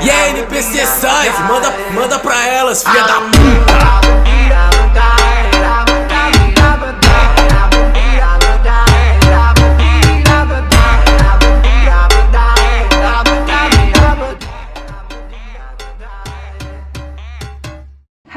E a NPC sai, manda pra elas, filha da puta.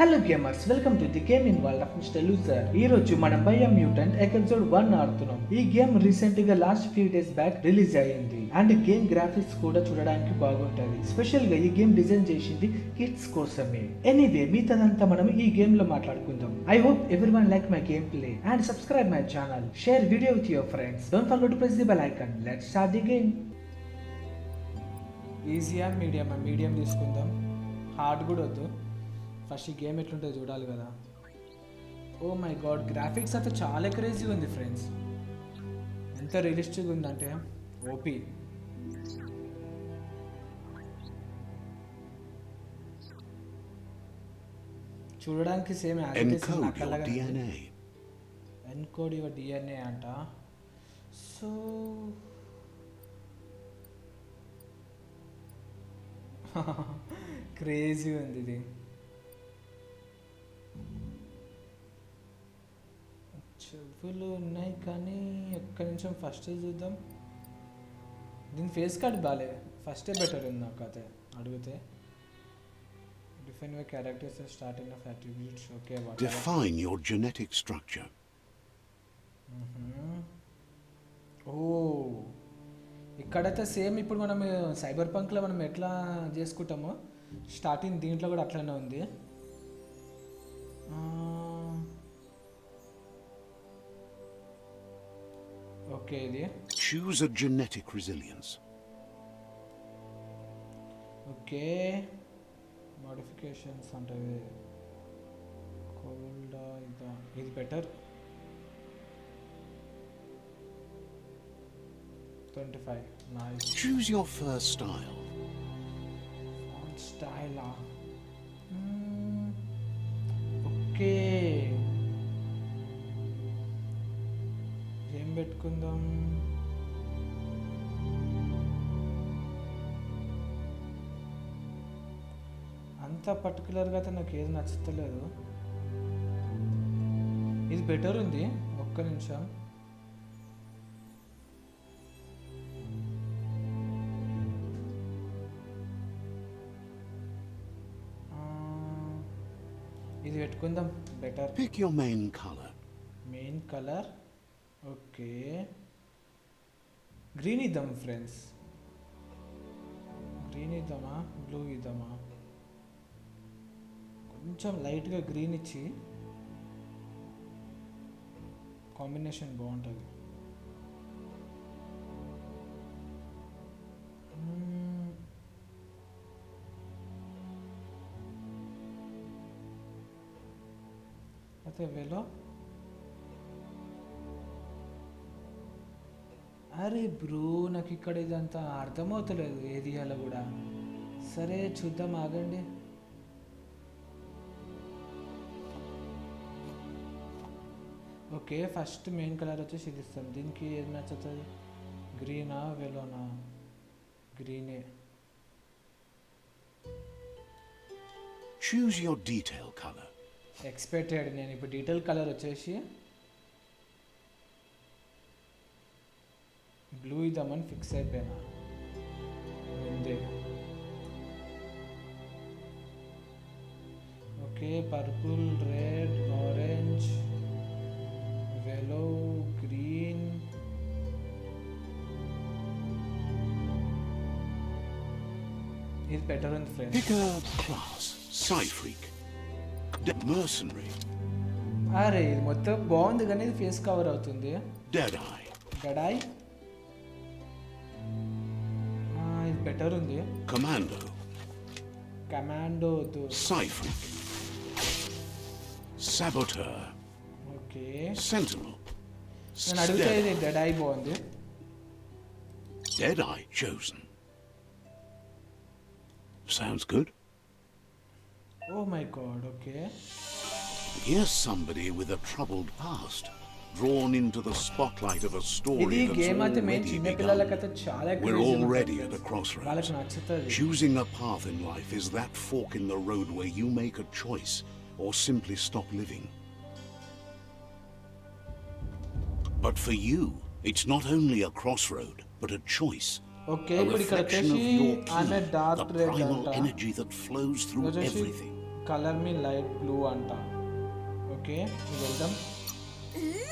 Hello gamers, welcome to the gaming world of mister loser. ఈ రోజు మనం బయోమ్యూటెంట్ episode 1 ఆడుతున్నాం. ఈ game recent గా last few days back release అయ్యింది and game graphics కూడా చూడడానికి బాగుంటది. స్పెషల్ గా ఈ గేమ్ డిజైన్ చేసింది కిడ్స్ కోసమే. ఎనీవే, మిగతాదంతా మనం ఈ గేమ్ లో మాట్లాడుకుందాం. I hope everyone like my game play and subscribe my channel. Share video with your friends. Don't forget to press the bell icon. Let's start the game. ఈజీయా medium తీసుకుందాం. Hard కూడా వద్దు. First ఈ game ఎట్లుంటుందో చూడాలి కదా. ఓ my God, graphics అయితే చాలా క్రేజీగా ఉంది ఫ్రెండ్స్. ఎంత రియలిస్టిక్గా ఉందంటే ఓపీ. చూడడానికి సేమ్ ఎన్కోడ్ యువర్ డిఎన్ఏ అంట. సో క్రేజీ ఉంది ఇది. చెవులు ఉన్నాయి కానీ ఒక్క నిమిషం ఫస్ట్ చూద్దాం. దీని ఫేస్ కార్డ్ బాగాలే, ఫస్టే బెటర్ ఉంది నాకు అయితే అడిగితే. Define your characters and starting of attributes. Okay, define your genetic structure. ఓ, ఇక్కడైతే సేమ్ ఇప్పుడు మనం సైబర్ పంక్లో మనం ఎట్లా చేసుకుంటామో స్టార్టింగ్ దీంట్లో కూడా అట్లనే ఉంది. ఓకే, ఇది choose a genetic resilience. Okay, modifications అంటే కోల్డ్ ఇదా, ఇది better. 25. Nice. Choose your first style. Font style. Okay, ఏం పెట్టుకుందాం? అంత పర్టికులర్గా అయితే నాకు ఏది నచ్చుతలేదు. ఇది బెటర్ ఉంది. ఒక్క నిమిషం. ఇది పెట్టుకుందాం, better. Pick your main color. Main colour. Okay, green ఇద్దాం ఫ్రెండ్స్. గ్రీన్ ఇద్దామా, బ్లూ ఇద్దామా? కొంచెం లైట్గా గ్రీన్ ఇచ్చి కాంబినేషన్ బాగుంటుంది. అయితే వేలో. అరే బ్రో, నాకు ఇక్కడ ఇదంతా అర్థమవుతలేదు ఏరియాలో కూడా. సరే చూద్దాం, ఆగండి. ఓకే, ఫస్ట్ మెయిన్ కలర్ వచ్చేసి ఇది ఇస్తాం. దీనికి ఏది నచ్చుతుంది? గ్రీనా, వెలోనా? గ్రీనే. Choose your detail color. Expected. నేను ఇప్పుడు డీటెయిల్ కలర్ వచ్చేసి బ్లూ ఇద్దామని ఫిక్స్ అయిపోయినా ముందే. Okay, purple, red, orange, Velo, green. ఇది బెటర్ ఉంది friends. Pick a class. Psy-freak. Mercenary. అరే, ఇది మొత్తం బాగుంది కానీ ఇది ఫేస్ కవర్ అవుతుంది. Deadeye. గడాయ్. ఇది బెటర్ ఉంది. Commando. Commando. Psy-freak. Saboteur. Okay, Sentinel. నేను అడిగితే ఇది గడాయ్ బాగుంది. Deadeye chosen. Sounds good. Oh my god, okay. Here's somebody with a troubled past. drawn into the spotlight of a story ఇది that's game అయితే main already చిన్న పిల్లలకైతే begun. చాలా We're crazy ఉంటుంది already friends. at a crossroads. వాళ్ళకి నచ్చుతుంది. Choosing a path in life is that fork in the road where you make a choice or simply stop living. But for you, it's not only a crossroad, but a choice. Okay A ఇప్పుడు ఇక్కడ reflection of వచ్చేసి your ఆమె key, dark the red primal అంట, energy that flows through వచ్చేసి everything. Colour మీ light blue అంట. Okay వెళ్దాం.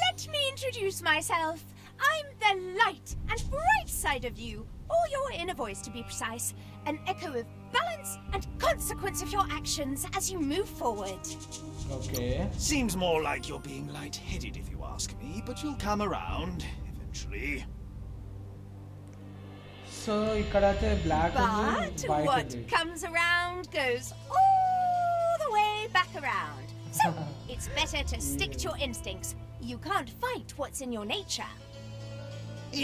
Let me introduce myself. I'm the light and bright side of you, or your inner voice to be precise, an echo of balance and consequence of your actions as you move forward. Okay Seems more like you're being light-headed if you ask me, but you'll come around eventually. So ఇక్కడైతే black But ఉంది, white what ఉంది. comes around goes all the way back around. So it's better to stick to your instincts. You can't fight what's in your nature.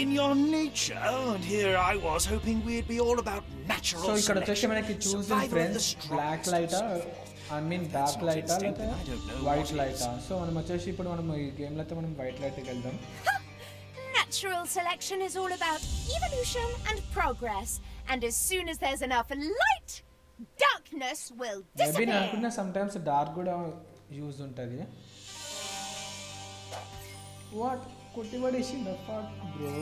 In your nature, and here I was hoping we'd be all about natural so ఇక్కడ వచ్చేసి selection. మనకి choosing Survival of the friends black strongest. లైటా I mean dark not లైటా instinct, లేకపోతే I don't know white what లైటా. So మనం వచ్చేసి ఇప్పుడు మనం ఈ గేమ్లో అయితే మనం వైట్ లైట్కి వెళ్దాం. Natural selection is all about evolution and progress. And as soon as there's enough light, darkness will maybe నేను disappear. అనుకున్నా సమ్ టైమ్స్ డార్క్ కూడా యూజ్ ఉంటుంది. వాట్ కొట్టిపడేసింది bro.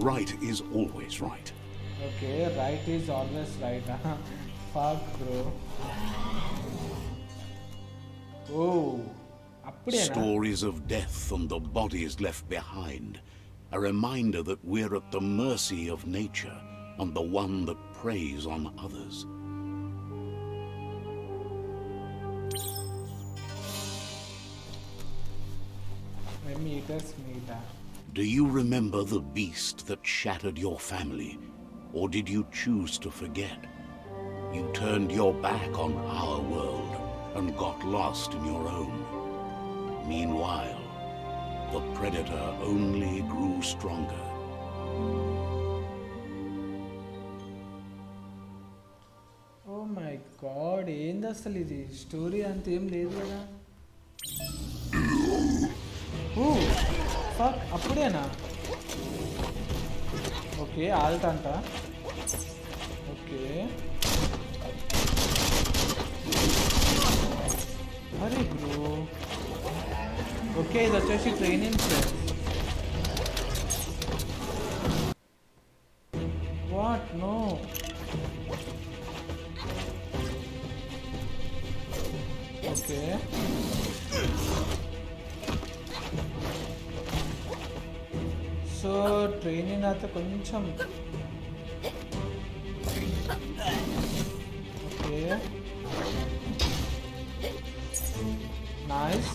Right is always right. Okay right is always right. Fuck bro. ఓ అప్పుడేనా? Stories of death and the bodies left behind. A reminder that we're at the mercy of nature and the one that preys on others. Metres మీటా. Do you remember the beast that shattered your family? Or did you choose to forget? You turned your back on our world and got lost in your own. Meanwhile, the predator only grew stronger. Oh my god ఏంది అసలు ఇది story అంత ఏం లేదు కదా. Oh fuck అప్పుడేనా? Okay alt అంట. Okay అరే బ్రో. ఓకే ఇది వచ్చేసి training friends. What no. Okay so training అయితే కొంచెం okay nice.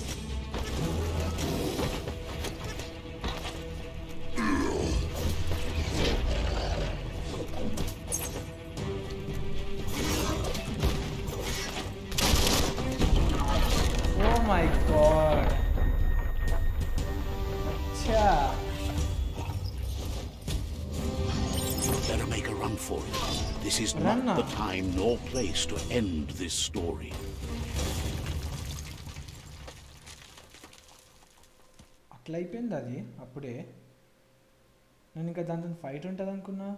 Oh my god. అచ్చా Better make a run for it. This is Run not the now. time nor place to end this story. అట్లా అయిపోయింది అది అప్పుడే. నేను ఇంకా దాంతో ఫైట్ ఉంటుంది అనుకున్నా.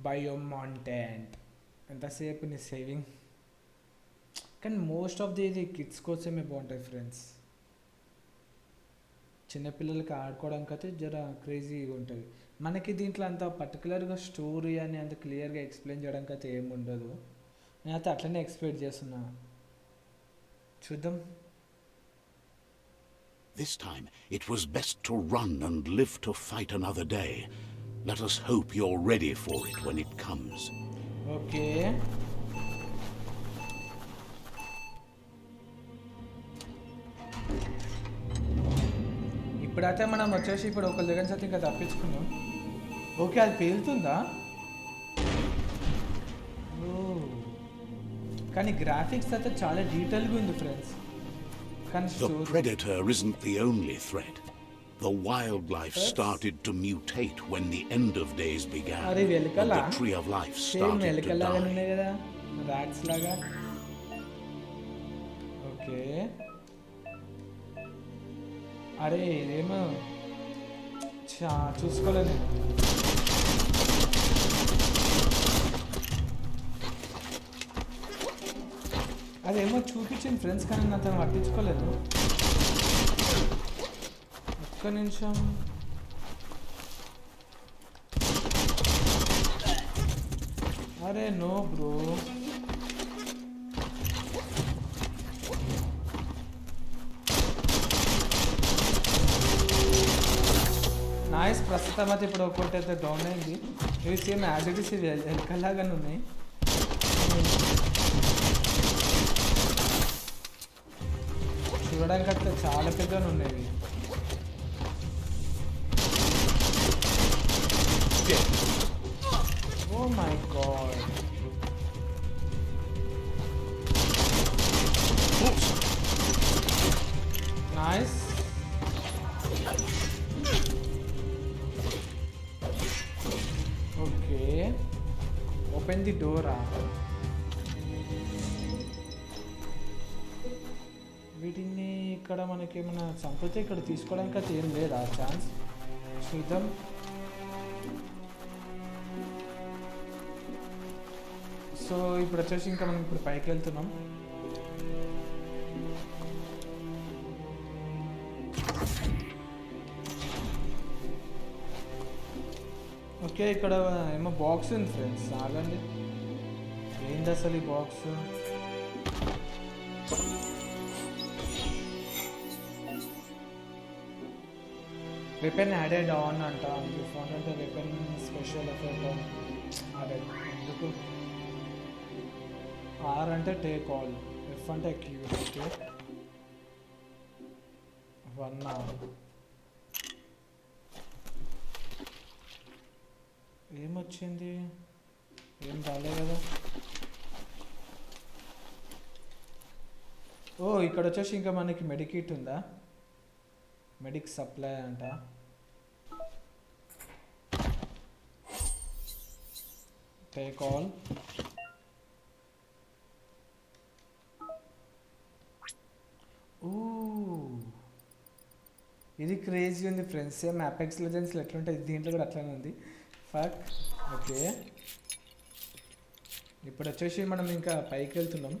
బయోమాంటెంట్ ఎంతసేపు నీ సేవింగ్. కానీ మోస్ట్ ఆఫ్ ది ఇది కిడ్స్ కోసమే బాగుంటుంది ఫ్రెండ్స్. చిన్నపిల్లలకి ఆడుకోవడానికి అయితే జర క్రేజీగా ఉంటుంది. మనకి దీంట్లో అంత పర్టికులర్గా స్టోరీ అని అంత క్లియర్గా ఎక్స్ప్లెయిన్ చేయడానికి అయితే ఏమి ఉండదు. నేనైతే అట్లనే ఎక్స్పెక్ట్ చేస్తున్నా. చూద్దాం. This time, it was best to run and live to fight another day. Let us hope you're ready for it when it comes. Okay ఇప్పుడైతే మనం వచ్చేసి ఇప్పుడు ఒకరి దగ్గర నుంచి ఇంకా తప్పించుకున్నాం. ఓకే అది పేలుతుందా? ఓ కానీ గ్రాఫిక్స్ అయితే చాలా డీటెయిల్గా ఉంది ఫ్రెండ్స్. కానీ The story predator isn't the only threat. The wildlife Yes. started to mutate when the end of days began. అరే And వెలకలా? the tree of life same started to ఎలకల్లాగానే die. ఉన్నాయి కదా, ర్యాట్స్ లాగా. Okay. అరే ఇదేమో చూసుకోలేదు. అదేమో చూపించింది ఫ్రెండ్స్, కానీ నేను అతను పట్టించుకోలేదు. ఒక్క నిమిషం. అరే నో బ్రో. నాయిస్. ప్రస్తుతం అయితే ఇప్పుడు ఒకటి అయితే డౌన్ అయింది. ఇవి సేమ్ యాజ్ ఇట్ ఈస్ ఎల్కలాగానే ఉన్నాయి. చూడడానికి అట్లా చాలా పెద్దగా ఉన్నాయి. Oh my god. Nice. Okay, open the door. వీటిని ఇక్కడ మనకి ఏమైనా చంపితే ఇక్కడ తీసుకోవడానికి అయితే ఏం లేదా ఛాన్స్? చూద్దాం. సో ఇప్పుడు వచ్చేసి ఇంకా మనం ఇప్పుడు పైకి వెళ్తున్నాం. ఓకే, ఇక్కడ ఏమో బాక్స్ ఉంది ఫ్రెండ్స్. ఆగండి, ఏంటి అసలు ఈ బాక్స్? వెపన్ యాడెడ్ ఆన్ అంట. ఫోన్ అంటే వెపన్ స్పెషల్ ఎఫెక్ట్ ఆన్ అదే. ఎందుకు? ఆర్ అంటే టేక్ ఆల్, ఎఫ్ అంటే క్యూ. Okay, 1 hour. ఏమొచ్చింది? ఏం రాలే కదా. ఓ ఇక్కడ వచ్చేసి ఇంకా మనకి మెడికిట్ ఉందా? మెడిక్ సప్లై అంట. Take all. ఓ ఇది క్రేజీ ఉంది ఫ్రెండ్స్. సేమ్ అపెక్స్ లెజెండ్స్లో ఎట్లుంటుంది దీంట్లో కూడా అట్లానే ఉంది. ఫక్. ఓకే, ఇప్పుడు వచ్చేసి మనం ఇంకా పైకి వెళ్తున్నాం.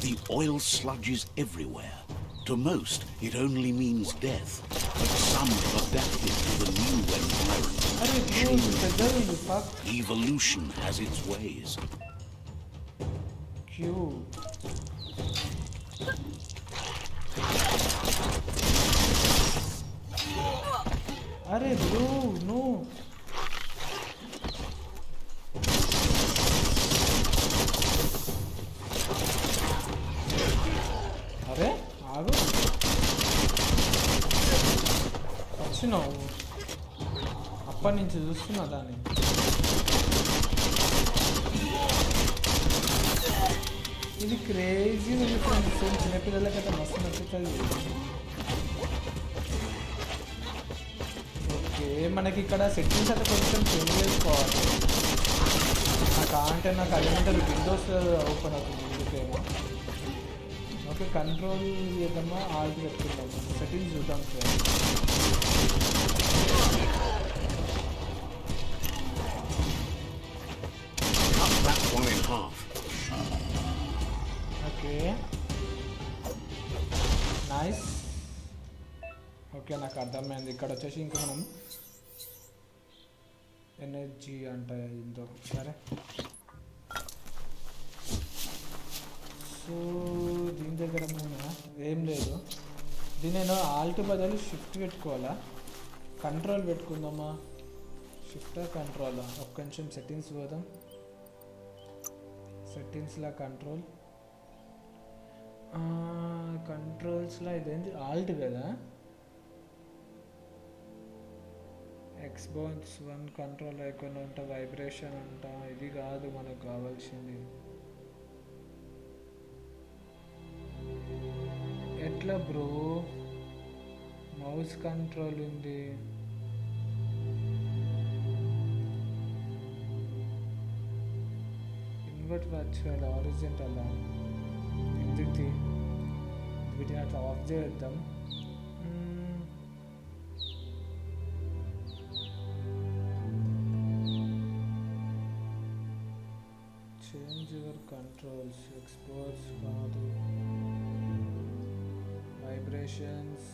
The oil sludge is everywhere. To most, it only means death. But some have adapted to the new environment. Evolution has its ways. Q. Arey bro, no. అరే ఆగు, వచ్చినావు అప్పటి నుంచి చూస్తున్నా దాన్ని. ఇది క్రేజీ ఉంది ఫ్రెండ్స్. చిన్నపిల్లలకైతే మస్తు నచ్చుతుంది. ఓకే, మనకి ఇక్కడ సెట్టింగ్స్ అయితే కొంచెం చేంజ్ చేసుకోవాలి. అంటే నాకు అదేమంటారు విండోస్ ఓపెన్ అవుతుంది ఎందుకేమో. ఓకే, కంట్రోల్ చేద్దామా, ఆల్ట్ పెట్టుకుందాం. సెట్టింగ్స్ చూద్దాం ఫ్రెండ్స్. Okay nice. ఓకే నాకు అర్థమైంది. ఇక్కడ వచ్చేసి ఇంకా మనం ఎనర్జీ అంట ఇందో. సరే, సో దీని దగ్గర ఏం లేదు. దీని నేను ఆల్ట్ బదులు షిఫ్ట్ పెట్టుకోవాలా, కంట్రోల్ పెట్టుకుందామా? షిఫ్టా కంట్రోలా? ఒక్క నిమిషం సెట్టింగ్స్ పోదాం. సెట్టింగ్స్లో కంట్రోల్, కంట్రోల్స్లో ఇదేంటి ఆల్ట్ కదా. ఎక్స్బోన్స్ 1 కంట్రోల్ ఐకాన్ అంట, వైబ్రేషన్ అంట. ఇది కాదు మనకు కావాల్సింది. ఎట్లా బ్రో? మౌస్ కంట్రోల్ ఉంది. కన్వర్ట్ వర్చువల్ ఆరిజెంటల్ ఎందుకు వీటిని అట్లా ఆఫ్ చేద్దాం. చేంజ్ యువర్ కంట్రోల్స్ ఎక్స్పోర్ట్స్ కాదు వైబ్రేషన్స్.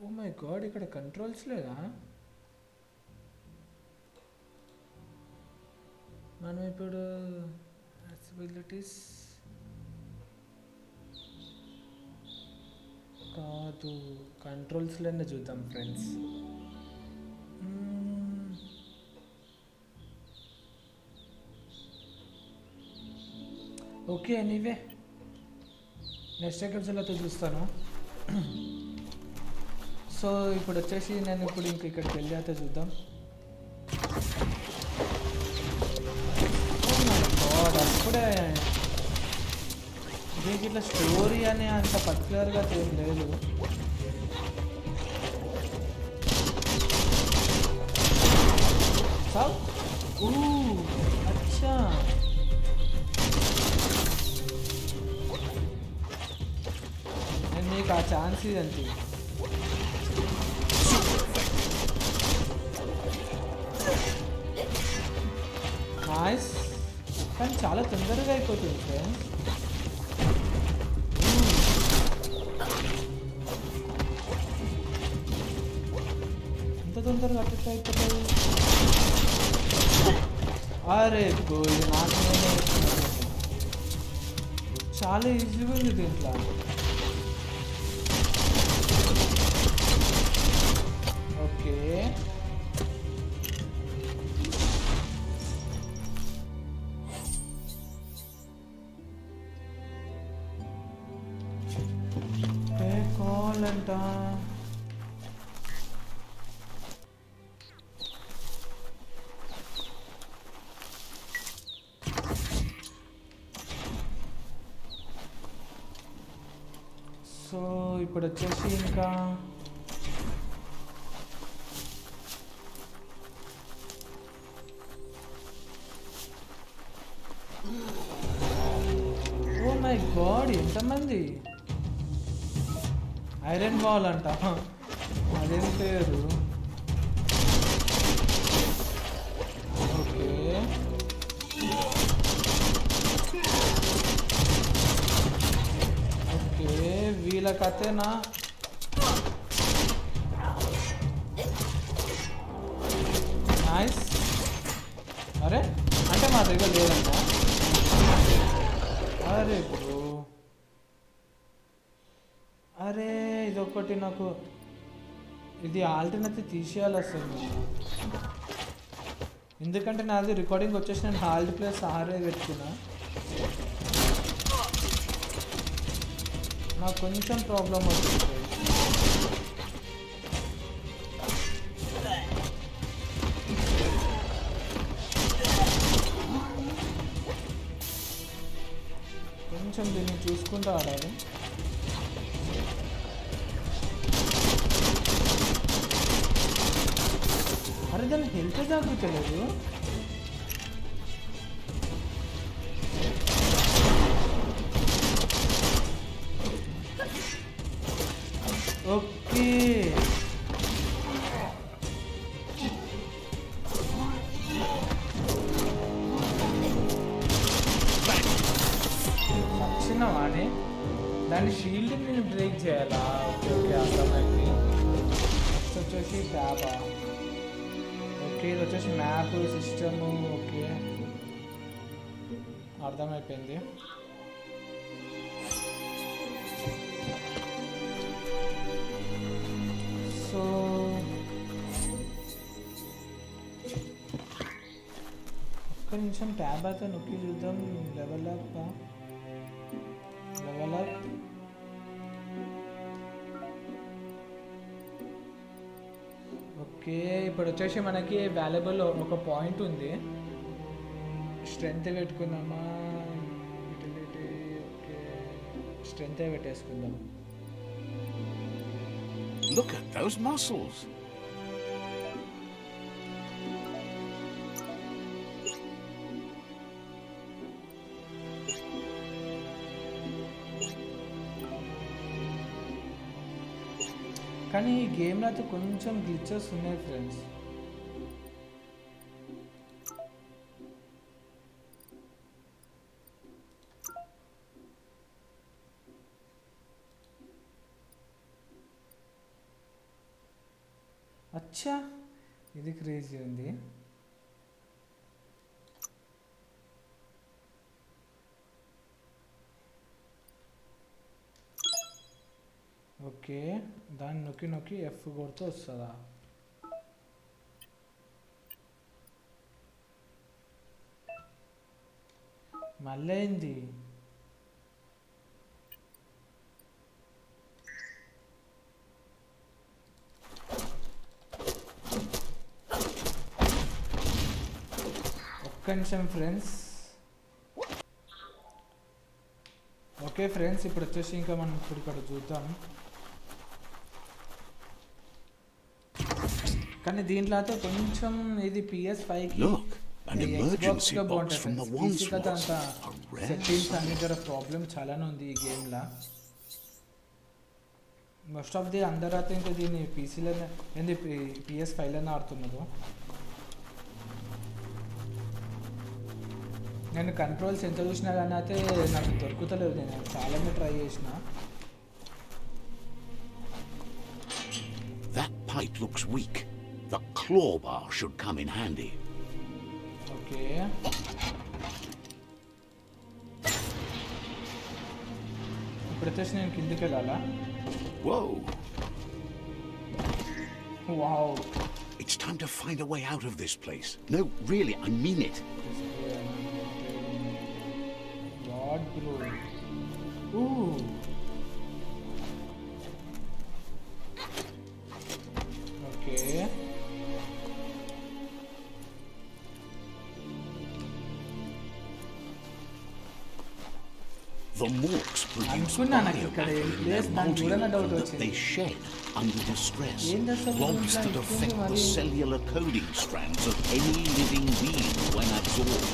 ఓ మై గాడ్ ఇక్కడ కంట్రోల్స్ లేదా? మనం ఇప్పుడు యాక్సెసిబిలిటీస్ కాదు కంట్రోల్స్లోనే చూద్దాం ఫ్రెండ్స్. ఓకే ఎనీవే నెక్స్ట్ ఎపిసోడ్లో చూస్తాను. సో ఇప్పుడు వచ్చేసి నేను ఇప్పుడు ఇక్కడికి వెళ్ళాక చూద్దాం. అప్పుడే దీనికి ఇట్లా స్టోరీ అని అంత పర్టికులర్గా ఏం లేదు. అచ్చా నేను మీకు ఆ ఛాన్స్ ఇదంతే. నైస్ కానీ చాలా తొందరగా అయిపోతుంది ఫ్రెండ్స్. ఎంత తొందరగా అట్లా అయిపోతుంది. అరే ఇది నాకు చాలా ఈజీగా ఉంది దీంట్లో. ఓకే కాల్ అంట. సో ఇప్పుడు వచ్చేసి ఇంకా ఓ మై గాడ్ ఎంతమంది ఐరన్ బాల్ అంట అదేం పేరు. ఓకే ఓకే వీళ్ళ కథేనా? నైస్. అరే అంటే మా దగ్గర లేదంట. అరే బ్రో అరే ఇదొకటి నాకు ఇది ఆల్టర్నేట్ తీసేయాలి అసలు. ఎందుకంటే నాది రికార్డింగ్ వచ్చేసి నేను హాల్డ్ ప్లస్ ఆరే పెట్టుకున్నా. నాకు కొంచెం ప్రాబ్లం వస్తుంది. కొంచెం దీన్ని చూసుకుంటూ ఆడాలి. అరే దాన్ని హెల్త్ తగ్గుతలేదు. ఓకే వచ్చినవానే దాని షీల్డ్ నేను బ్రేక్ చేయాలా? ఓకే ఓకే అర్థమైంది. నెక్స్ట్ వచ్చేసి ట్యాబా. ఓకే ఇది వచ్చేసి మ్యాప్ సిస్టము. ఓకే అర్థమైపోయింది. సో ఒక్క నిమిషం ట్యాబ్ అయితే నొక్కి చూద్దాం. Level up level up. Okay ఇప్పుడు వచ్చేసి మనకి వాల్యుబుల్ ఒక పాయింట్ ఉంది. స్ట్రెంత్ పెట్టుకుందామా? యూటిలిటీ. ఓకే స్ట్రెంత్ పెట్టేసుకుందాం. Look at those muscles. కానీ ఈ గేమ్లో అయితే కొంచెం గ్లిచెస్ ఉన్నాయి ఫ్రెండ్స్. అచ్చా, ఇది క్రేజీ ఉంది. ఓకే, దాన్ని నొక్కి నొక్కి ఎఫ్ కొడితే వస్తుందా? మళ్ళీ అయింది. ఒక్క నిమిషం ఫ్రెండ్స్. ఓకే ఫ్రెండ్స్, ఇప్పుడు వచ్చేసి ఇంకా మనం ఇప్పుడు ఇక్కడ చూద్దాం. కానీ దీంట్లో అయితే కొంచెం ఇది PS5కి ఎక్స్బాక్స్గా బాగుంటుంది. పీసీ కదా అంత సెట్టింగ్స్ అన్ని దగ్గర ప్రాబ్లం చాలానే ఉంది ఈ గేమ్లో. మోస్ట్ ఆఫ్ ది అందరూ అయితే ఇంకా దీన్ని పీసీలోనే ఏంది PS5లోనే ఆడుతున్నారు. నేను కంట్రోల్స్ ఎంత చూసినా కానీ అయితే నాకు దొరుకుతలేదు. నేను చాలానే ట్రై చేసిన. That pipe looks weak. The claw bar should come in handy. Okay, ఇప్పుడు వచ్చేసి నేను కిందికి వెళ్ళాలా? Whoa! Wow, It's time to find a way out of this place. No, really, I mean it. What bro. Okay, The morks produce అనుకున్నా నాకు ఇక్కడ biomutant in place their దాని చూడనే multi-organ డౌట్ that వచ్చింది. they shed under distress. ఏంది అసలు Logs ఇట్లా that affect ఎక్కువ the మరి? cellular coding strands of any living being when absorbed,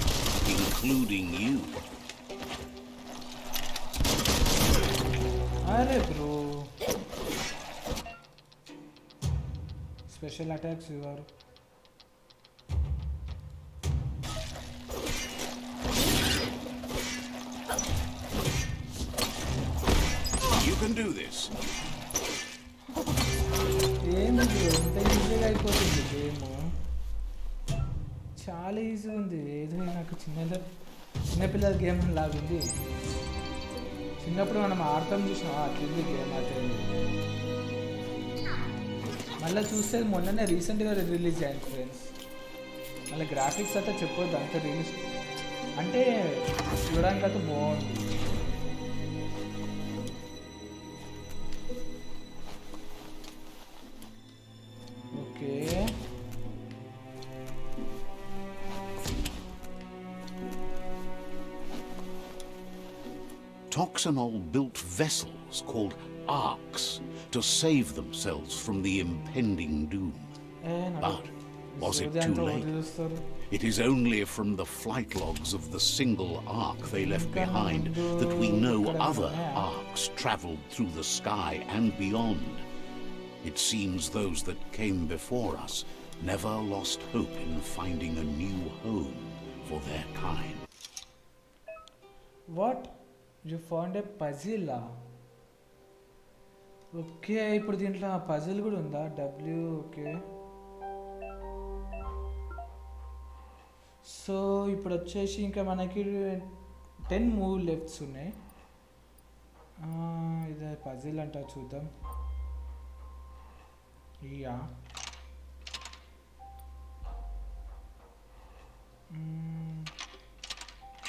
including you. అరే బ్రో, స్పెషల్ అటాక్స్ ఇవ్వరు. You can do this. ఏంది బ్రో, ఇంత ఈజీగా అయిపోతుంది గేమ్. చాలా ఈజీగా ఉంది. ఏదో నాకు చిన్నపిల్లల గేమ్ లాగుంది. చిన్నప్పుడు మనం ఆడతాం చూసినా అట్లుంది గేమ్ అయితే. మళ్ళీ చూస్తే మొన్ననే రీసెంట్గా రిలీజ్ అయింది ఫ్రెండ్స్. మళ్ళీ గ్రాఫిక్స్ అయితే చెప్పొద్దు, అంత రిలీజ్ అంటే చూడడానికి అయితే బాగుంది. Okay, Toxanol built vessels called arks to save themselves from the impending doom. But was it too late? It is only from the flight logs of the single ark they left behind that we know other arks traveled through the sky and beyond. It seems those that came before us never lost hope in finding a new home for their kind. What you found A puzzle? Okay, ఇప్పుడు దీంట్లో puzzle కూడా ఉందా? W. Okay, so ఇప్పుడు వచ్చేసి ఇంకా మనకి 10 move lefts ఉన్నాయి. ఇది పజిల్ అంట, చూద్దాం. Yeah,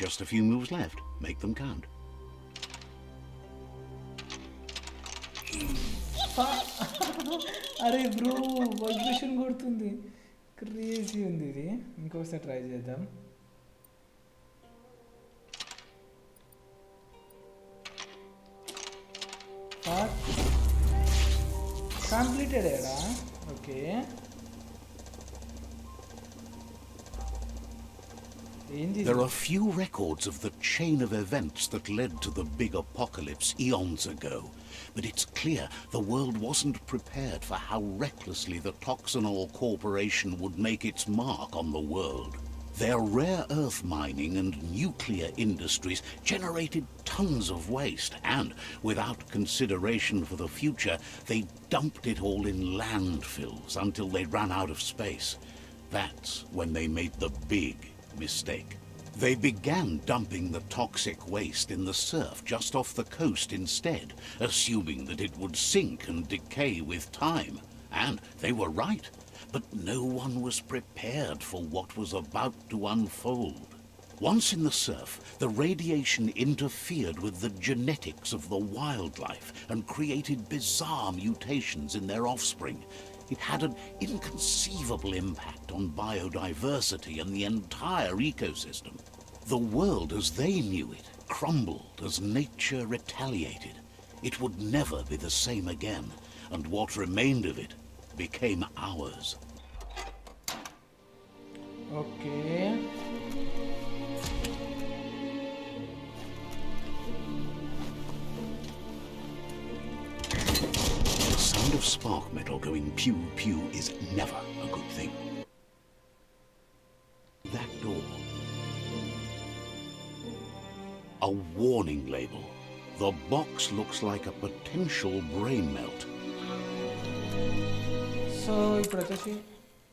Just a few moves left. Make them count. అరే బ్రో, వైబ్రేషన్ కొడుతుంది. క్రేజీ ఉంది ఇది. ఇంకొకసారి ట్రై చేద్దాం. కంప్లీటెడ్ ఏడా okay There are few records of the chain of events that led to the big apocalypse eons ago, but it's clear the world wasn't prepared for how recklessly the Toxanol Corporation would make its mark on the world. Their rare earth mining and nuclear industries generated tons of waste, and without consideration for the future, they dumped it all in landfills until they ran out of space. That's when they made the big mistake. They began dumping the toxic waste in the surf just off the coast instead, assuming that it would sink and decay with time. And they were right, but no one was prepared for what was about to unfold. Once in the surf, the radiation interfered with the genetics of the wildlife and created bizarre mutations in their offspring. It had an inconceivable impact on biodiversity and the entire ecosystem. The world as they knew it crumbled as nature retaliated. It would never be the same again, and what remained of it became ours. Okay. The sound of spark metal going pew pew is never a good thing. That door. A warning label. The box looks like a potential brain melt. So ఇప్పుడు వచ్చేసి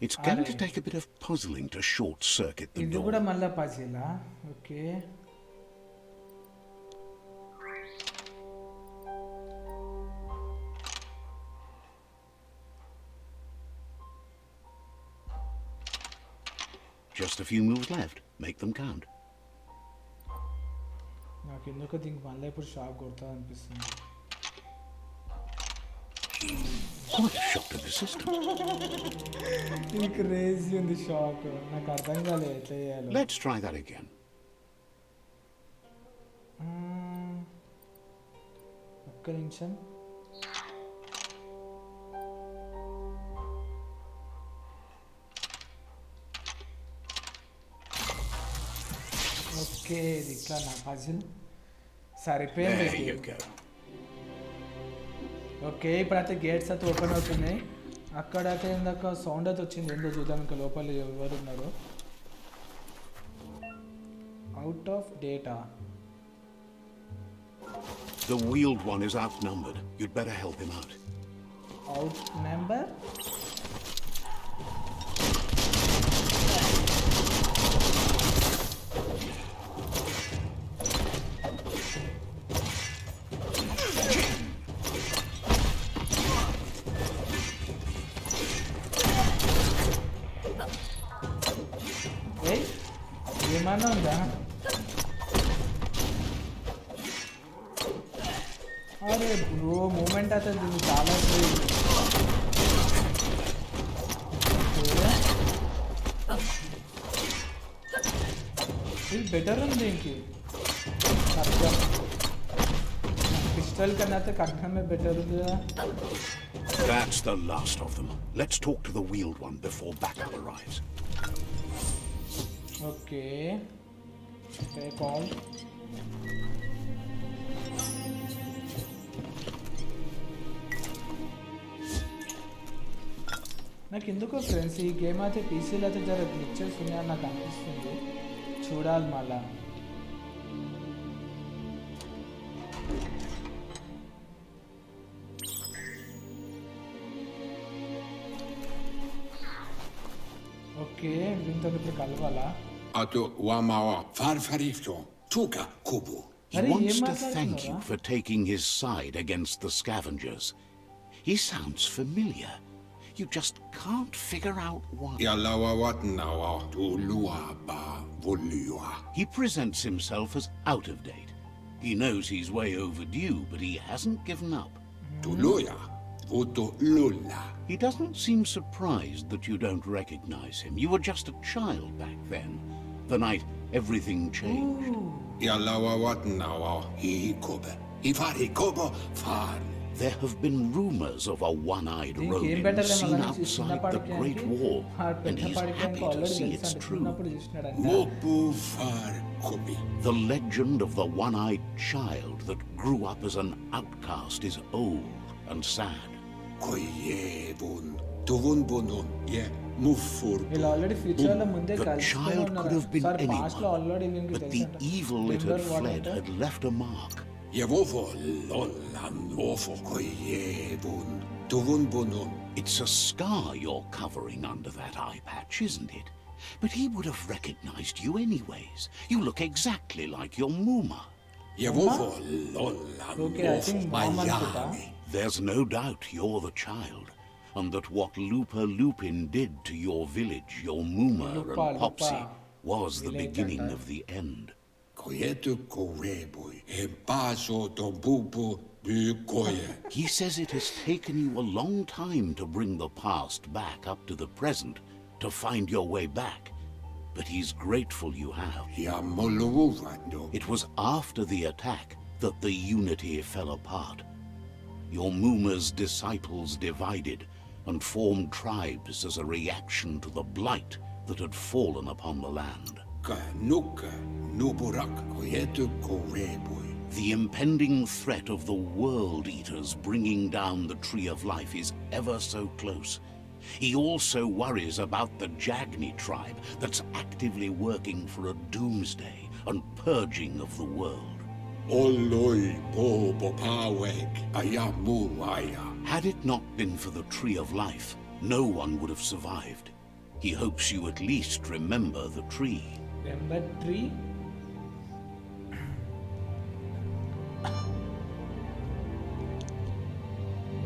It's going to take a bit of puzzling to short circuit the ఇది కూడా door. మళ్ళా పజిలా okay Just a few moves left. Make them count. నాకు ఎందుకు దీనికి మళ్ళీ ఇప్పుడు షాక్ కొడతా అనిపిస్తుంది Quite a shock to the system. ఇది క్రేజీ ఉంది షాక్ నాకు అర్థం కాలేదు ఎట్లా చేయాలో Let's try that again. ఒక్క నిమిషం ఓకే ఇది ఇట్లా నా పజిల్ సరిపోయింది There you go. ఓకే ఇప్పుడైతే గేట్స్ అయితే ఓపెన్ అవుతున్నాయి అక్కడైతే ఇందాక సౌండ్ అయితే వచ్చింది ఏందో చూద్దాం ఇంకా లోపల ఎవరు ఉన్నారు out of data The wheeled one is outnumbered. You'd better help him out. Out number ఏమన్నా ఉందా అరే బ్రో మూమెంట్ అయితే దీన్ని చాలా ఇది బెటర్ ఉంది దీనికి ఖడ్గం పిస్టల్ కన్నా అయితే ఖడ్గమే బెటర్ ఉంది కదా That's the last of them. Let's talk to the wheeled one before backup arrives. Okay. Take all. నాకు ఎందుకో ఫ్రెండ్స్ ఈ గేమ్ అయితే పీసీలో అయితే జర గ్లిచెస్ ఉన్నాయని నాకు అనిపిస్తుంది చూడాలి మళ్ళా ఓకే దీంతో ఇప్పుడు కలవాలా Ato wamao farfarifto tuka kubu. He Are wants you to thank Masaru? you for taking his side against the scavengers. He sounds familiar. You just can't figure out why. Yalawa watnawa tu lua ba volua. He presents himself as out of date. He knows he's way overdue, but he hasn't given up. Tu luya voto lula. He doesn't seem surprised that you don't recognize him. You were just a child back then, the night everything changed. Yalawa watnawa hi kobe. Ifari kobo far There have been rumors of a one-eyed దీనికి ఏం Ronin పెట్టలేము seen అలానే చిన్న outside the Great పాడిపోయానికి Wall, ఆ and పెద్ద he's పాడిపోయానికి happy to already see తెలుసు it's అంటే true. చిన్నప్పుడు చూసినాడంట. Mopu far kobi. The legend of the one-eyed child that grew up as an outcast is old and sad. Koyevun. Tuvun bunun. Ye mufur. వీళ్ళు already future లో ముందే The కలిసి child could have been past లో already anyone, వీళ్ళకి but the తెలుసు evil it had fled had left a mark. Yevovo lollan ofo koyevun. Tuvun bunun. It's a scar you're covering under that eye patch, isn't it? But he would have recognized you anyways. You look exactly like your Muma. Yevovo lollan Okay, I ofo think Mom అనుకుంటా. mayami. There's no doubt you're the child, and that what Lupa Lupin did to your village, your Muma Lupa, and Popsy, Lupa. was the Village beginning anta. of the end. Koyetu korebui. Empaso tombubu bukoye. He says it has taken you a long time to bring the past back up to the present, to find your way back. But he's grateful you have. Yamoluuvando. It was after the attack that the unity fell apart. Your Muma's disciples divided and formed tribes as a reaction to the blight that had fallen upon the land. Kanuka nuburak koyetu korebui. The impending threat of the World Eaters bringing down the Tree of Life is ever so close. He also worries about the Jagni tribe that's actively working for a doomsday and purging of the world. Oloi bobo pawek ayamu aya. Had it not been for the Tree of Life, no one would have survived. He hopes you at least remember the tree. Number 3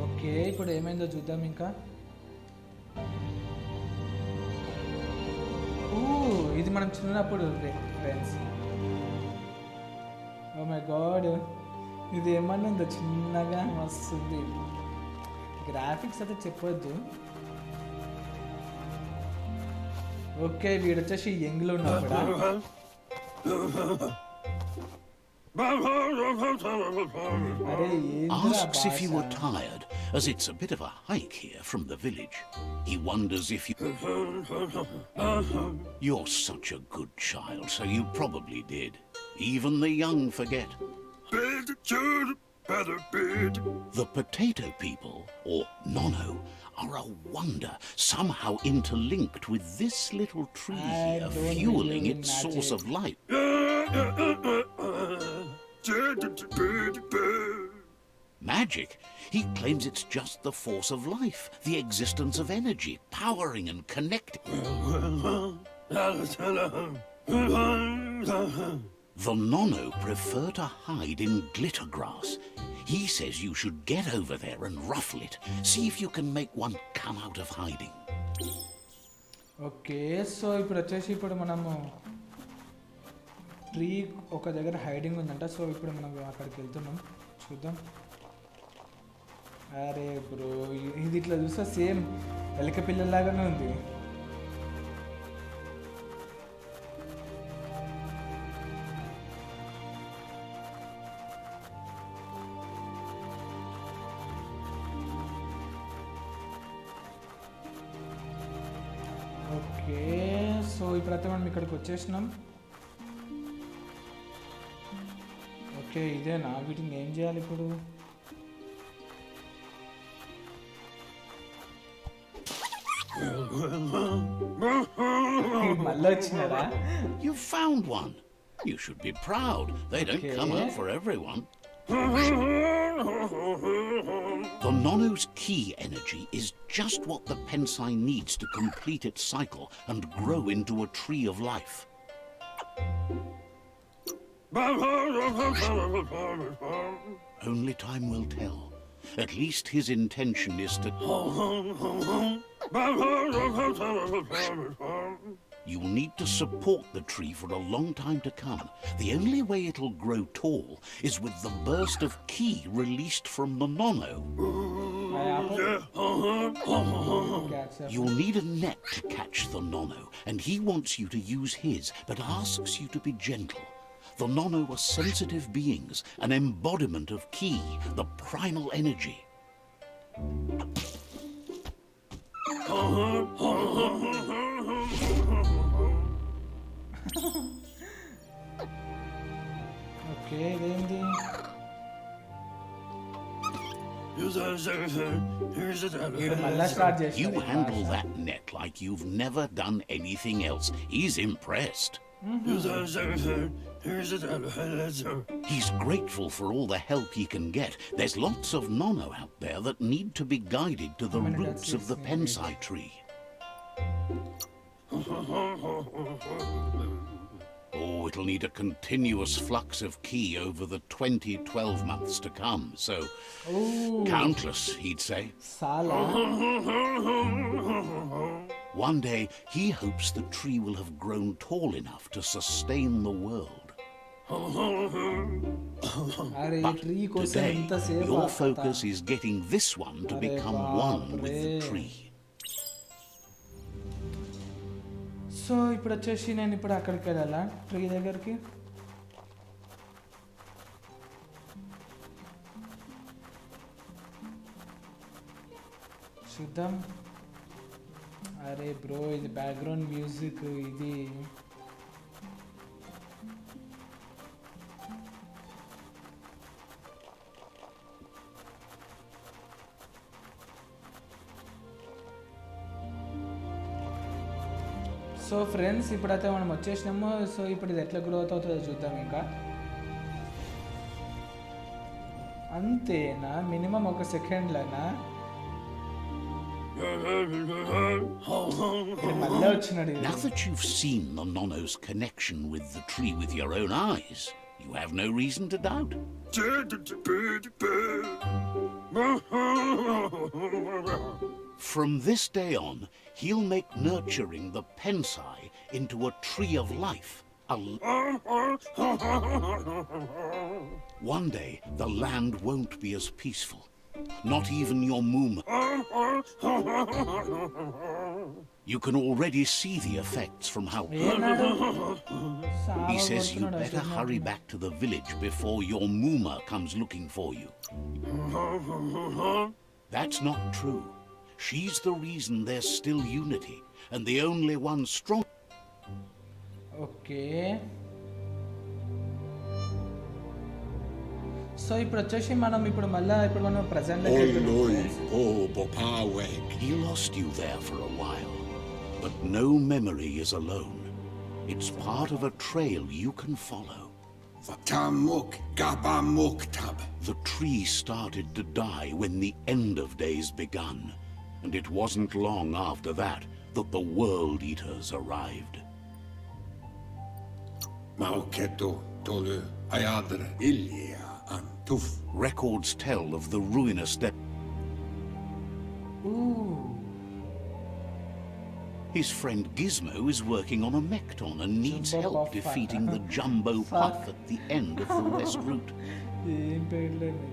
okay ఇప్పుడు ఏమైందో చూద్దాం ఇంకా ఇది మనం చిన్నప్పుడు friends oh my God ఇది ఏమన్నా ఉందో చిన్నగా వస్తుంది గ్రాఫిక్స్ అయితే చెప్పొద్దు ఓకే వీడు వచ్చేసి యంగ్లో ఉన్నాడు Asks if you were tired, as it's a bit of a hike here from the village. He wonders if you... You're such a good child, so you probably did. Even the young forget. The potato people, or Nono, are a wonder, somehow interlinked with this little tree here, don't fueling believe in its source magic. of life. Magic? He claims it's just the force of life, the existence of energy, powering and connecting. The Nono prefer to hide in glitter grass. He says you should get over there and ruffle it. See if you can make one come out of hiding. Okay so ఇప్పుడు వచ్చేసి ఇప్పుడు మనము tree ఒక దగ్గర hiding ఉందంట so ఇప్పుడు మనం అక్కడికి వెళ్తున్నాం చూద్దాం అరే బ్రో ఇది ఇట్లా చూస్తే సేమ్ ఎలక పిల్లలాగానే ఉంది ఓకే సో ఇప్పుడైతే మనం ఇక్కడికి వచ్చేసినాం ఓకే ఇదేనా వీటిని ఏం చేయాలి ఇప్పుడు మళ్ళీ వచ్చినారా You found one. You should be proud. They don't come out for everyone. The Nono's key energy is just what the Pensai needs to complete its cycle and grow into a tree of life. Only time will tell. At least his intention is to... You'll need to support the tree for a long time to come. The only way it'll grow tall is with the burst of ki released from the Nono. You'll need a net to catch the Nono, and he wants you to use his, but asks you to be gentle. The Nono are sensitive beings, an embodiment of Ki, the primal energy. Okay ఇదేంటి వీడు మళ్ళా start You చేస్తాడు handle that net like you've never done anything else. He's impressed. He's grateful for all the help he can get. There's lots of Nono out there that need to be guided to the roots of the Pensai tree. Oh, it'll need a continuous flux of Ki over the 12 months to come, so countless, he'd say. చాలా One day, he hopes the tree will have grown tall enough to sustain the world. అరే ఈ But tree కోసం today, ఎంతసేపు your focus is getting this one to become one with the tree. So ఇప్పుడు వచ్చేసి నేను ఇప్పుడు అక్కడికి వెళ్ళాలా ట్రీ దగ్గరికి చూద్దాం అరే బ్రో ఇది బ్యాక్గ్రౌండ్ మ్యూజిక్ ఇది సో ఫ్రెండ్స్ ఇప్పుడైతే మనం వచ్చేసినాము సో ఇప్పుడు ఇది ఎట్లా గ్రోత్ అవుతుందో చూద్దాం ఇంకా అంతేనా మినిమం ఒక సెకండ్లనా మళ్ళీ వచ్చినాడు Now that you've seen the Nono's connection with the tree with your own eyes, you have no reason to doubt. From this day on, he'll make nurturing the Pensai into a tree of life. One day, the land won't be as peaceful. Not even your Mooma. You can already see the effects from how... He says you better hurry back to the village before your Mooma comes looking for you. That's not true. She's the reason there's still unity, and the only one strong... Okay. So ఇప్పుడు వచ్చేసి మనం present Oi, oh, Bopaweg. He lost you there for a while, but no memory is alone. It's part of a trail you can follow. Vatamuk Gabamuktab. The tree started to die when the end of days begun, and it wasn't long after that that the World Eaters arrived. Mauketo Tolu Ayadra Ilya Antuf. Records tell of the ruinous death. His friend Gizmo is working on a Mekton and needs Jumbo help Puff. defeating the Jumbo Puff at the end of the West Route. ఏం పేర్లేదు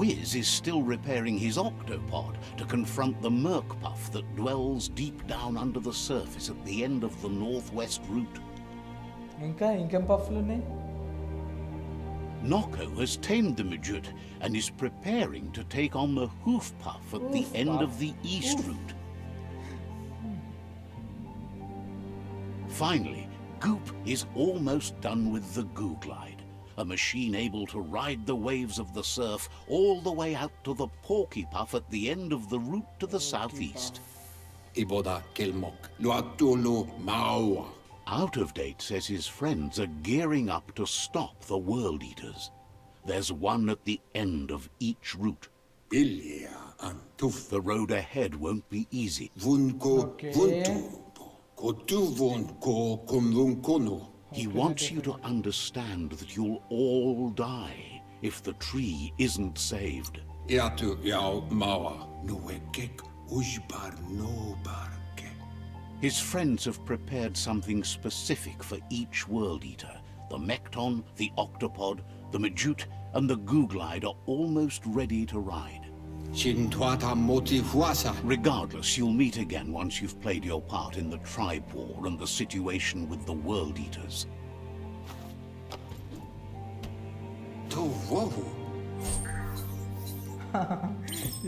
Wiz is still repairing his octopod to confront the Merc Puff that dwells deep down under the surface at the end of the Northwest Route. ఇంకేం పఫ్లు ఉన్నాయి Noko has tamed the midget and is preparing to take on the Hoof Puff at the Hoof end Puff. of the East Route. Finally, Goop is almost done with the Goo Glide, a machine able to ride the waves of the surf all the way out to the Porky Puff at the end of the route to the southeast. Iboda Kilmok. Luatulu Maua. Out of Date says his friends are gearing up to stop the World Eaters. There's one at the end of each route. Ilya Antuf. The road ahead won't be easy. Vunko Okay. Vuntu. Kotuvunko Kumvunkono. He wants you to understand that you'll all die if the tree isn't saved. Iatu Yao Mawa. Nuekek Ujbar no Barke. His friends have prepared something specific for each World Eater. The Mekton, the Octopod, the Majute, and the Goo Glide are almost ready to ride. Chintwata Motifuasa. Regardless, you'll meet again once you've played your part in the tribe war and the situation with the World Eaters. To wow.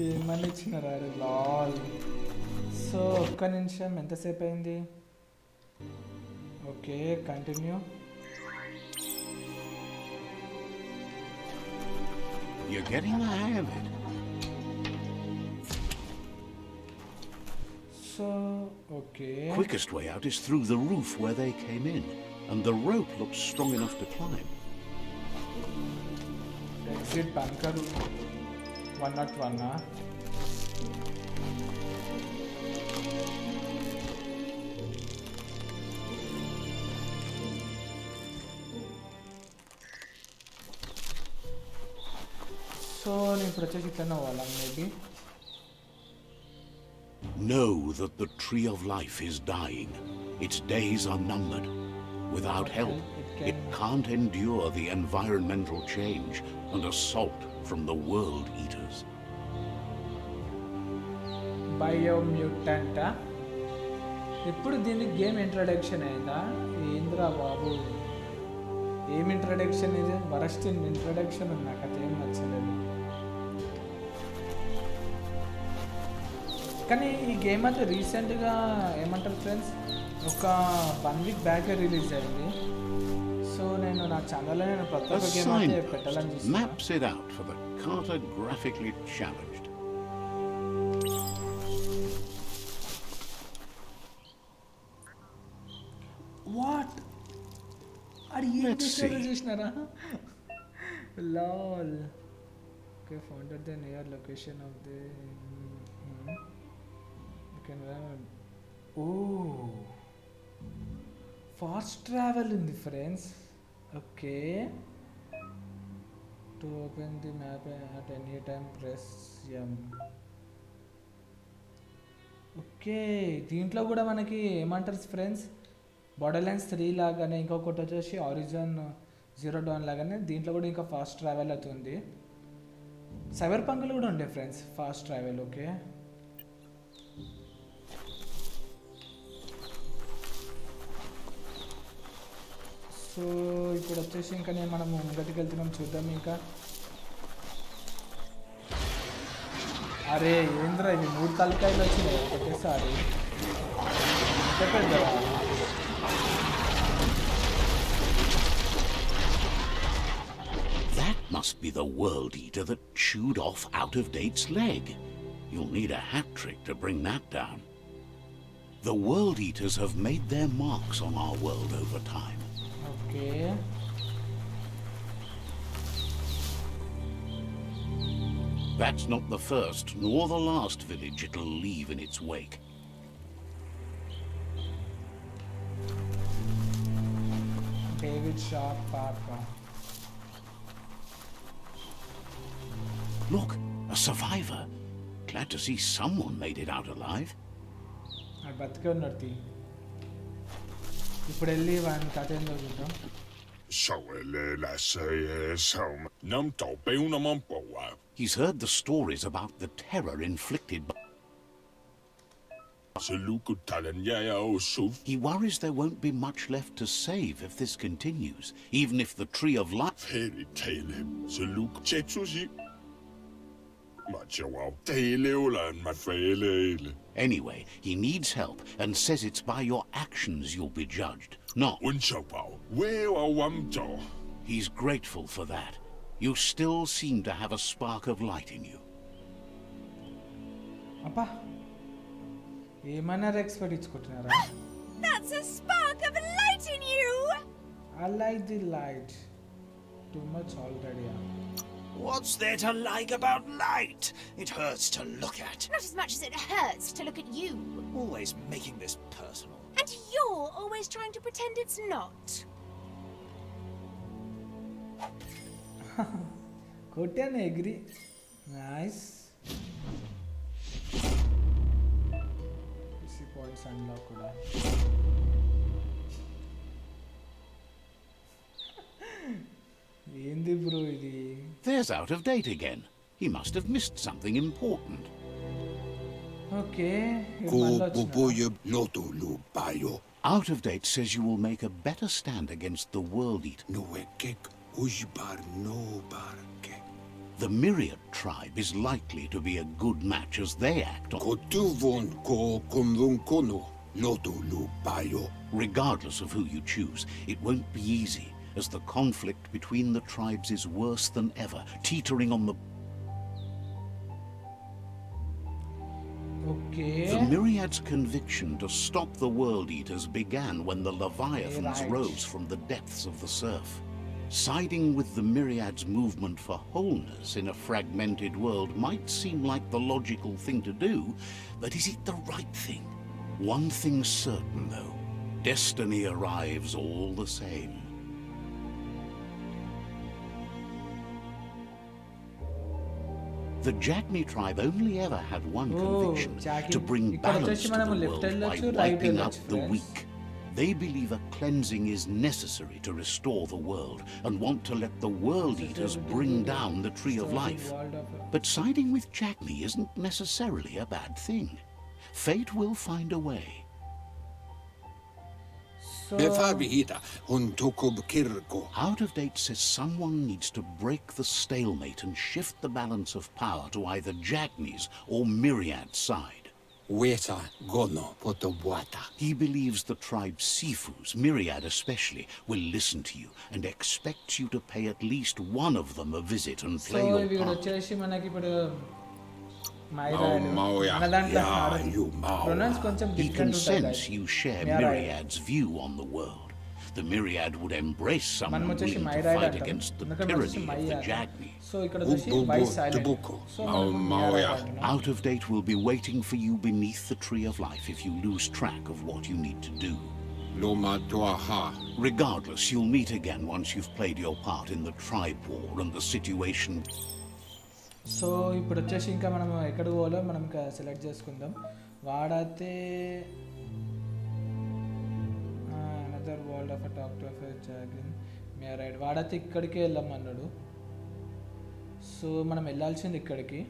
ఏమని ఇచ్చినారా Lal. So ఒక్క నిమిషం ఎంతసేపు అయింది? Okay continue. You're getting the hang of it. So okay. Quickest way out is through the roof where they came in, and the rope looks strong enough to climb. Exit bunker 101. So నేను ఇప్పుడు వచ్చేసి ఇట్లనే పోవాలి maybe. Know that the tree of life is dying. Its days are numbered. Without help, it can't endure the environmental change and assault from the world eaters. బయోమ్యూటెంట్. ఇప్పుడు దీనికి game introduction అయిందా? ఏంద్రా బాబు, ఏం ఇంట్రడక్షన్ ఇది? వరస్ట్ ఇంట్రడక్షన్ ఉంది, నాకు అదేం నచ్చలేదు. కానీ ఈ గేమ్ అయితే రీసెంట్గా ఏమంటారు ఫ్రెండ్స్, ఒక 1 వీక్ బ్యాక్ రిలీజ్ అయింది. సో నేను నా ఛానల్లో నేను ప్రతి A ఒక్క గేమ్ అయితే పెట్టాలని signpost చూస్తున్నా. maps it out for the cartographically challenged. What అది ఏం Let's చేశారో see. చూసినారా? Lol. Okay founded the near location of the ఓ ఫాస్ట్ ట్రావెల్ ఉంది friends. Okay to open the map at any time press M. Okay దీంట్లో కూడా మనకి ఏమంటారు ఫ్రెండ్స్, బోర్డర్లాండ్స్ 3 లాగానే ఇంకొకటి వచ్చేసి ఆరిజిన్ జీరో డాన్ లాగానే దీంట్లో కూడా ఇంకా ఫాస్ట్ ట్రావెల్ అవుతుంది. సైబర్ పంక్లో కూడా ఉండే friends fast travel. Okay so ఇప్పుడు వచ్చేసి ఇంకా నేను మనము ముంగటికి వెళ్తున్నాం, చూద్దాం ఇంకా. అరే ఏంద్రా ఇవి 3 తలకాయలు వచ్చినాయి ఒకటేసారి, ఎంత పెద్దరా? That must be the world eater that chewed off Out-of-Date's leg. You'll need a hat trick to bring that down. The world eaters have made their marks on our world over time. Okay That's not the first nor the last village it'll leave in its wake. David sharp park. Look, a survivor. Glad to see someone made it out alive. అది బతికే ఉన్నట్టు. ఇప్పుడు వెళ్ళి వాడిని కథ ఏందో చూద్దాం. Sauelela say some. Nam tau pe una mampoa. He's heard the stories about the terror inflicted by... Seluku talanya ya o suf. He worries there won't be much left to save if this continues, even if the Tree of Life... Fairy tale. Seluk chetsusi. Machawa taileolan mafele. Anyway, he needs help and says it's by your actions you'll be judged, not... Unchapao. Where a wamto. He's grateful for that. You still seem to have a spark of light in you. అబ్బా ఏమన్నా expert ఇచ్చుకుంటున్నారా? That's a spark of light in you! I like the light. Too much already. What's there to like about light? It hurts to look at. Not as much as it hurts to look at you. Always making this personal. And you're always trying to pretend it's not. కొట్టాను agree. Nice. PC points unlock కూడా. ఏంది bro ఇది? There's Out-of-Date again. He must have missed something important. Okay Kububuye loto lu bayo. Out-of-Date says you will make a better stand against the World Eater. No ekek. Ujbar no barke. The Myriad tribe is likely to be a good match as they act on. Kotuvon ko kumvun kono. Lotu lu bayo. Regardless of who you choose, it won't be easy, as the conflict between the tribes is worse than ever, teetering on the... Okay. The Myriad's conviction to stop the World Eaters began when the Leviathans Right. rose from the depths of the surf. Siding with the Myriad's movement for wholeness in a fragmented world might seem like the logical thing to do, but is it the right thing? One thing's certain, though. Destiny arrives all the same. The Jagni tribe only ever had one conviction, Jagni. to bring ఇక్కడ balance వచ్చేసి to మనము the left world by వెళ్ళొచ్చు, right wiping out వెళ్ళొచ్చు, the friends. weak. They believe a cleansing is necessary to restore the world and want to let the World Eaters bring down the Tree of Life. But siding with Jagni isn't necessarily a bad thing. Fate will find a way. So, Befabihita hun tukub kirko. Out of Date says someone needs to break the stalemate and shift the balance of power to either Jagni's or Myriad's side. Weta gono potobwata. He believes the tribe Sifus, Myriad especially, will listen to you and expects you to pay at least one of them a visit and so play your ఇవి part. వచ్చేసి మనకి ఇప్పుడు Mauya. మన దాంట్లో Ya, you mau. Pronounce కొంచెం He can different sense you share Myriad. Myriad's view on the world. The Myriad would embrace మనం someone వచ్చేసి willing to మైరాయిడ్ fight అంటాం against the ఎందుకంటే మనం వచ్చేసి tyranny of మై the అంటాం. Jagni. సో ఇక్కడ వచ్చేసి Bubu why silent tubuko. So Mauya. Out of Date will be waiting for you beneath the Tree of Life if you lose track of what you need to do. Loma dwaha. Regardless, you'll meet again once you've played your part in the tribe war and the situation. So ఇప్పుడు వచ్చేసి ఇంకా మనం ఎక్కడ పోవాలో మనం ఇంకా select చేసుకుందాం. వాడైతే another world of talk to జాగిన్ రైట్ వాడైతే ఇక్కడికే వెళ్ళమన్నాడు. సో మనం వెళ్ళాల్సింది ఇక్కడికి.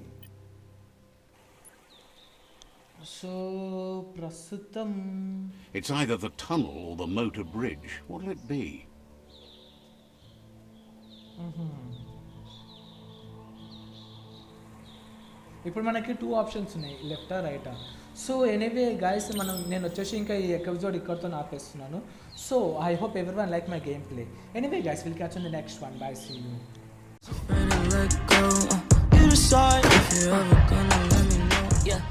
సో ప్రస్తుతం It's either the tunnel or the motor bridge. What'll it be? ఇప్పుడు మనకి 2 ఆప్షన్స్ ఉన్నాయి, లెఫ్టా రైటా. సో ఎనీవే గైస్ నేను వచ్చేసి ఇంకా ఈ ఎపిసోడ్ ఇక్కడితో ఆపేస్తున్నాను. So I hope everyone like my game play. Anyway guys will catch on the next one. Bye, see you. Ready to let go. You decide if you're ever gonna let me know. Yeah.